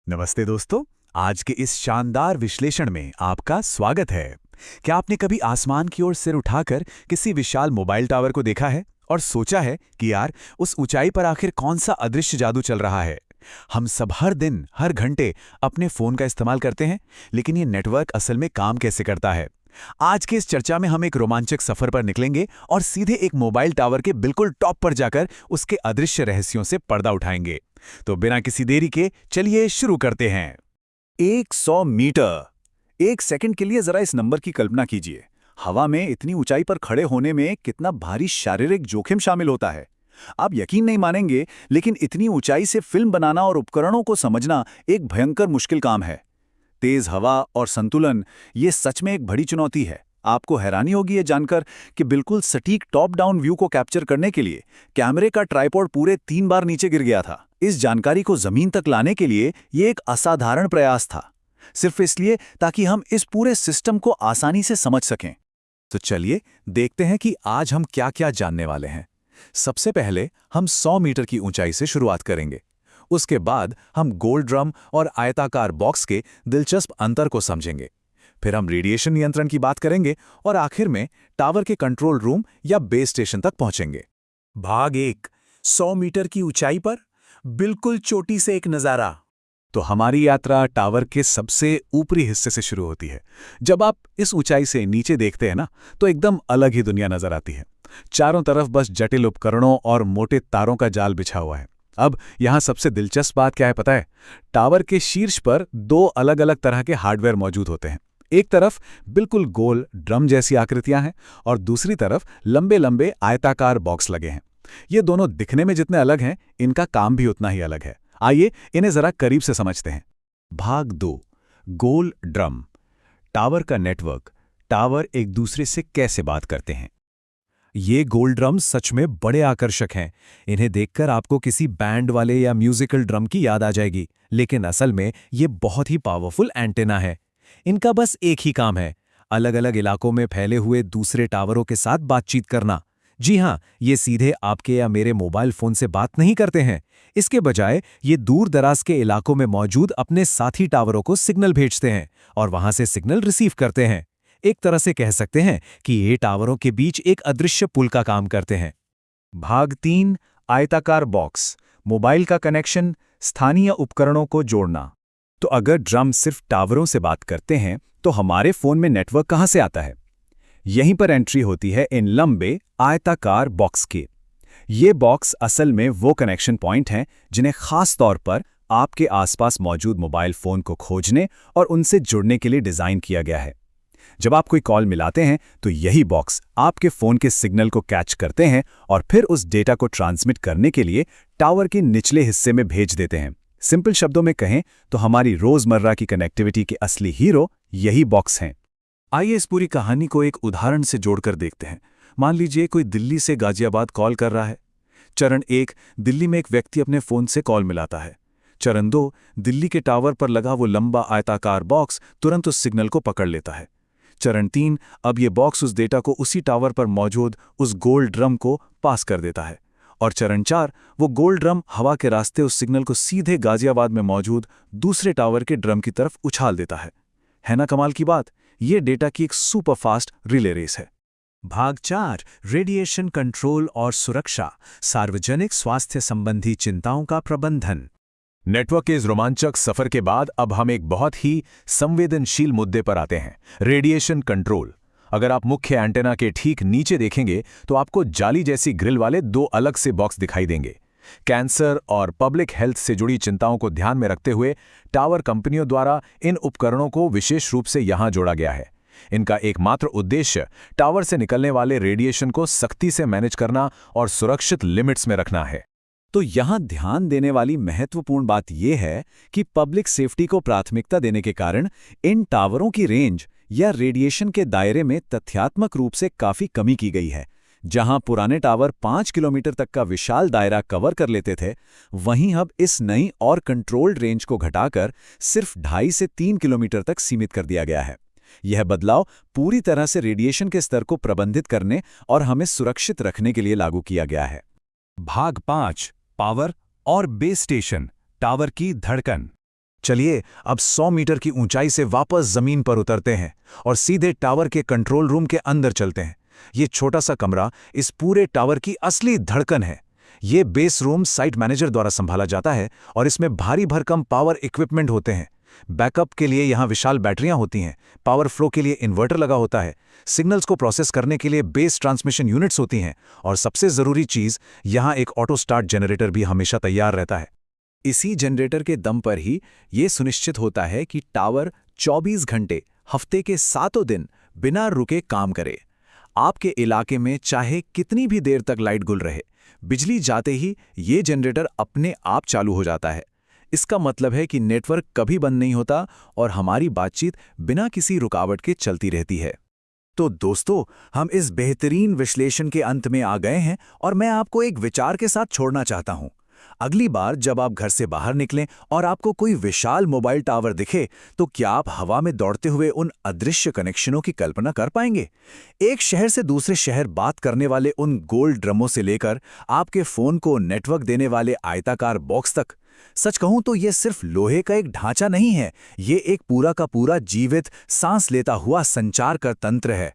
नमस्ते दोस्तों। आज के इस शानदार विश्लेषण में आपका स्वागत है। क्या आपने कभी आसमान की ओर सिर उठाकर किसी विशाल मोबाइल टावर को देखा है और सोचा है कि यार उस ऊंचाई पर आखिर कौन सा अदृश्य जादू चल रहा है? हम सब हर दिन हर घंटे अपने फोन का इस्तेमाल करते हैं, लेकिन ये नेटवर्क असल में काम कैसे करता है? आज के इस चर्चा में हम एक रोमांचक सफर पर निकलेंगे और सीधे एक मोबाइल टावर के बिल्कुल टॉप पर जाकर उसके अदृश्य रहस्यों से पर्दा उठाएंगे। तो बिना किसी देरी के चलिए शुरू करते हैं। 100 मीटर। एक सेकंड के लिए जरा इस नंबर की कल्पना कीजिए। हवा में इतनी ऊंचाई पर खड़े होने में कितना भारी शारीरिक जोखिम शामिल होता है। आप यकीन नहीं मानेंगे, लेकिन इतनी ऊंचाई से फिल्म बनाना और उपकरणों को समझना एक भयंकर मुश्किल काम है। तेज हवा और संतुलन, ये सच में एक बड़ी चुनौती है। आपको हैरानी होगी ये जानकर कि बिल्कुल सटीक टॉप डाउन व्यू को कैप्चर करने के लिए कैमरे का ट्राइपॉड पूरे 3 बार नीचे गिर गया था। इस जानकारी को जमीन तक लाने के लिए ये एक असाधारण प्रयास था, सिर्फ इसलिए ताकि हम इस पूरे सिस्टम को आसानी से समझ सकें। तो चलिए देखते हैं कि आज हम क्या क्या जानने वाले हैं। सबसे पहले हम 100 मीटर की ऊंचाई से शुरुआत करेंगे। उसके बाद हम गोल ड्रम और आयताकार बॉक्स के दिलचस्प अंतर को समझेंगे। फिर हम रेडिएशन नियंत्रण की बात करेंगे और आखिर में टावर के कंट्रोल रूम या बेस स्टेशन तक पहुंचेंगे। भाग 1, 100 मीटर की ऊंचाई पर बिल्कुल चोटी से एक नजारा। तो हमारी यात्रा टावर के सबसे ऊपरी हिस्से से शुरू होती है। जब आप इस ऊंचाई से नीचे देखते हैं ना, तो एकदम अलग ही दुनिया नजर आती है। चारों तरफ बस जटिल उपकरणों और मोटे तारों का जाल बिछा हुआ है। अब यहां सबसे दिलचस्प बात क्या है पता है? टावर के शीर्ष पर 2 अलग-अलग तरह के हार्डवेयर मौजूद होते हैं। एक तरफ बिल्कुल गोल ड्रम जैसी आकृतियां हैं और दूसरी तरफ लंबे-लंबे आयताकार बॉक्स लगे हैं। ये दोनों दिखने में जितने अलग हैं, इनका काम भी उतना ही अलग है। आइए इन्हें जरा करीब से समझते हैं। भाग 2, गोल ड्रम। टावर का नेटवर्क। टावर एक दूसरे से कैसे बात करते हैं? ये गोल ड्रम सच में बड़े आकर्षक हैं। इन्हें देखकर आपको किसी बैंड वाले या म्यूजिकल ड्रम की याद आ जाएगी, लेकिन असल में ये बहुत ही पावरफुल एंटेना है। इनका बस एक ही काम है, अलग अलग इलाकों में फैले हुए दूसरे टावरों के साथ बातचीत करना। जी हां, ये सीधे आपके या मेरे मोबाइल फोन से बात नहीं करते हैं। इसके बजाय ये दूर दराज के इलाकों में मौजूद अपने साथी टावरों को सिग्नल भेजते हैं और वहां से सिग्नल रिसीव करते हैं। एक तरह से कह सकते हैं कि ये टावरों के बीच एक अदृश्य पुल का काम करते हैं। भाग 3, आयताकार बॉक्स। मोबाइल का कनेक्शन, स्थानीय उपकरणों को जोड़ना। तो अगर ड्रम सिर्फ टावरों से बात करते हैं, तो हमारे फोन में नेटवर्क कहां से आता है? यहीं पर एंट्री होती है इन लंबे आयताकार बॉक्स की। ये बॉक्स असल में वो कनेक्शन पॉइंट हैं जिन्हें खास तौर पर आपके आसपास मौजूद मोबाइल फोन को खोजने और उनसे जुड़ने के लिए डिजाइन किया गया है। जब आप कोई कॉल मिलाते हैं, तो यही बॉक्स आपके फोन के सिग्नल को कैच करते हैं और फिर उस डेटा को ट्रांसमिट करने के लिए टावर के निचले हिस्से में भेज देते हैं। सिंपल शब्दों में कहें तो हमारी रोजमर्रा की कनेक्टिविटी के असली हीरो यही बॉक्स हैं। आइए इस पूरी कहानी को एक उदाहरण से जोड़कर देखते हैं। मान लीजिए कोई दिल्ली से गाजियाबाद कॉल कर रहा है। चरण 1, दिल्ली में एक व्यक्ति अपने फोन से कॉल मिलाता है। चरण 2, दिल्ली के टावर पर लगा वो लंबा आयताकार बॉक्स तुरंत उस सिग्नल को पकड़ लेता है। चरण 3, अब ये बॉक्स उस डेटा को उसी टावर पर मौजूद उस गोल ड्रम को पास कर देता है। और चरण 4, वो गोल ड्रम हवा के रास्ते उस सिग्नल को सीधे गाजियाबाद में मौजूद दूसरे टावर के ड्रम की तरफ उछाल देता है ना कमाल की बात? ये डेटा की एक सुपरफास्ट रिले रेस है। भाग 4, रेडिएशन कंट्रोल और सुरक्षा, सार्वजनिक स्वास्थ्य संबंधी चिंताओं का प्रबंधन। नेटवर्क के इस रोमांचक सफर के बाद अब हम एक बहुत ही संवेदनशील मुद्दे पर आते हैं, रेडिएशन कंट्रोल। अगर आप मुख्य एंटेना के ठीक नीचे देखेंगे, तो आपको जाली जैसी ग्रिल वाले 2 अलग से बॉक्स दिखाई देंगे। कैंसर और पब्लिक हेल्थ से जुड़ी चिंताओं को ध्यान में रखते हुए टावर कंपनियों द्वारा इन उपकरणों को विशेष रूप से यहां जोड़ा गया है। इनका एकमात्र उद्देश्य टावर से निकलने वाले रेडिएशन को सख्ती से मैनेज करना और सुरक्षित लिमिट्स में रखना है। तो यहां ध्यान देने वाली महत्वपूर्ण बात यह है कि पब्लिक सेफ्टी को प्राथमिकता देने के कारण इन टावरों की रेंज या रेडिएशन के दायरे में तथ्यात्मक रूप से काफी कमी की गई है। जहां पुराने टावर 5 किलोमीटर तक का विशाल दायरा कवर कर लेते थे, वहीं अब इस नई और कंट्रोल्ड रेंज को घटाकर सिर्फ 2.5 से 3 किलोमीटर तक सीमित कर दिया गया है। यह बदलाव पूरी तरह से रेडिएशन के स्तर को प्रबंधित करने और हमें सुरक्षित रखने के लिए लागू किया गया है। भाग 5, पावर और बेस स्टेशन, टावर की धड़कन। चलिए अब 100 मीटर की ऊंचाई से वापस जमीन पर उतरते हैं और सीधे टावर के कंट्रोल रूम के अंदर चलते हैं। ये छोटा सा कमरा इस पूरे टावर की असली धड़कन है। ये बेस रूम साइट मैनेजर द्वारा संभाला जाता है और इसमें भारी भरकम पावर इक्विपमेंट होते हैं। बैकअप के लिए यहाँ विशाल बैटरियां होती हैं, पावर फ्लो के लिए इन्वर्टर लगा होता है, सिग्नल्स को प्रोसेस करने के लिए बेस ट्रांसमिशन यूनिट्स होती हैं और सबसे ज़रूरी चीज़, यहाँ एक ऑटो स्टार्ट जनरेटर भी हमेशा तैयार रहता है। इसी जनरेटर के दम पर ही ये सुनिश्चित होता है कि टावर 24 घंटे हफ्ते के 7 दिन बिना रुके काम करे। आपके इलाके में चाहे कितनी भी देर तक लाइट गुल रहे, बिजली जाते ही ये जनरेटर अपने आप चालू हो जाता है। इसका मतलब है कि नेटवर्क कभी बंद नहीं होता और हमारी बातचीत बिना किसी रुकावट के चलती रहती है। तो दोस्तों, हम इस बेहतरीन विश्लेषण के अंत में आ गए हैं और मैं आपको एक विचार के साथ छोड़ना चाहता हूं। अगली बार जब आप घर से बाहर निकलें और आपको कोई विशाल मोबाइल टावर दिखे, तो क्या आप हवा में दौड़ते हुए उन अदृश्य कनेक्शनों की कल्पना कर पाएंगे? एक शहर से दूसरे शहर बात करने वाले उन गोल ड्रमों से लेकर आपके फोन को नेटवर्क देने वाले आयताकार बॉक्स तक। सच कहूं तो ये सिर्फ लोहे का एक ढांचा नहीं है, ये एक पूरा का पूरा जीवित, सांस लेता हुआ संचार का तंत्र है।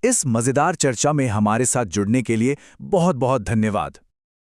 इस मजेदार चर्चा में हमारे साथ जुड़ने के लिए बहुत बहुत धन्यवाद।